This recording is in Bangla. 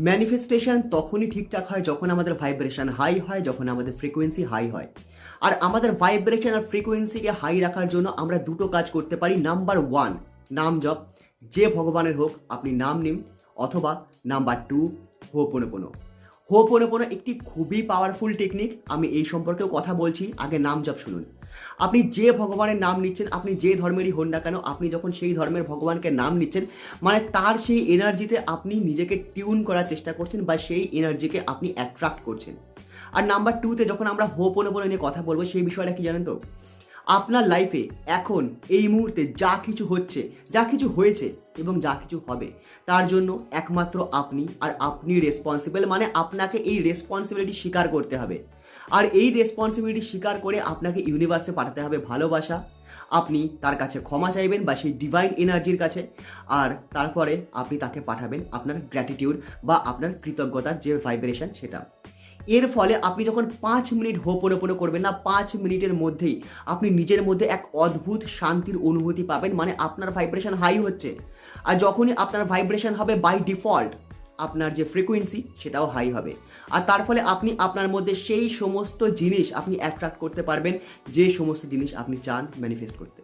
ম্যানিফেস্টেশন তখনই ঠিকঠাক হয় যখন আমাদের ভাইব্রেশন হাই হয়, যখন আমাদের ফ্রিকোয়েন্সি হাই হয়। আর আমাদের ভাইব্রেশন আর ফ্রিকোয়েন্সিকে হাই রাখার জন্য আমরা দুটো কাজ করতে পারি। নাম্বার ওয়ান, নাম জপ। যে ভগবানের হোক আপনি নাম নিন, অথবা নাম্বার টু, হোপোনোপোনো। হোপোনোপোনো একটি খুবই পাওয়ারফুল টেকনিক, আমি এই সম্পর্কেও কথা বলছি। আগে নাম জপ শুনুন। আপনি যে ভগবানের নাম নিচ্ছেন, আপনি যে ধর্মেরই হন না কেন, আপনি যখন সেই ধর্মের ভগবানকে নাম নিচ্ছেন, মানে তার সেই এনার্জিতে আপনি নিজেকে টিউন করার চেষ্টা করছেন, বা সেই এনার্জিকে আপনি অ্যাট্রাক্ট করছেন। আর নাম্বার টুতে যখন আমরা হোপোনোপোনো নিয়ে কথা বলবো, সেই বিষয়টা কি জানেন তো? আপনার লাইফে এখন এই মুহূর্তে যা কিছু হচ্ছে, যা কিছু হয়েছে এবং যা কিছু হবে, তার জন্য একমাত্র আপনি আর আপনি রেসপন্সিবল। মানে আপনাকে এই রেসপন্সিবিলিটি স্বীকার করতে হবে। আর এই রেসপন্সিবিলিটি স্বীকার করে আপনাকে ইউনিভার্সে পাঠাতে হবে ভালোবাসা। আপনি তার কাছে ক্ষমা চাইবেন, বা সেই ডিভাইন এনার্জির কাছে। আর তারপরে আপনি তাকে পাঠাবেন আপনার গ্র্যাটিটিউড বা আপনার কৃতজ্ঞতার যে ভাইব্রেশন, সেটা। এর ফলে আপনি যখন 5 মিনিট হোপোনোপোনো করবেন না, 5 মিনিটের মধ্যেই আপনি নিজের মধ্যে এক অদ্ভুত শান্তির অনুভূতি পাবেন। মানে আপনার ভাইব্রেশন হাই হচ্ছে। আর যখনই আপনার ভাইব্রেশন হবে, বাই ডিফল্ট আপনার যে ফ্রিকোয়েন্সি সেটাও হাই হবে। আর তার ফলে আপনি আপনার মধ্যে সেই সমস্ত জিনিস আপনি অ্যাট্রাক্ট করতে পারবেন, যে সমস্ত জিনিস আপনি চান ম্যানিফেস্ট করতে।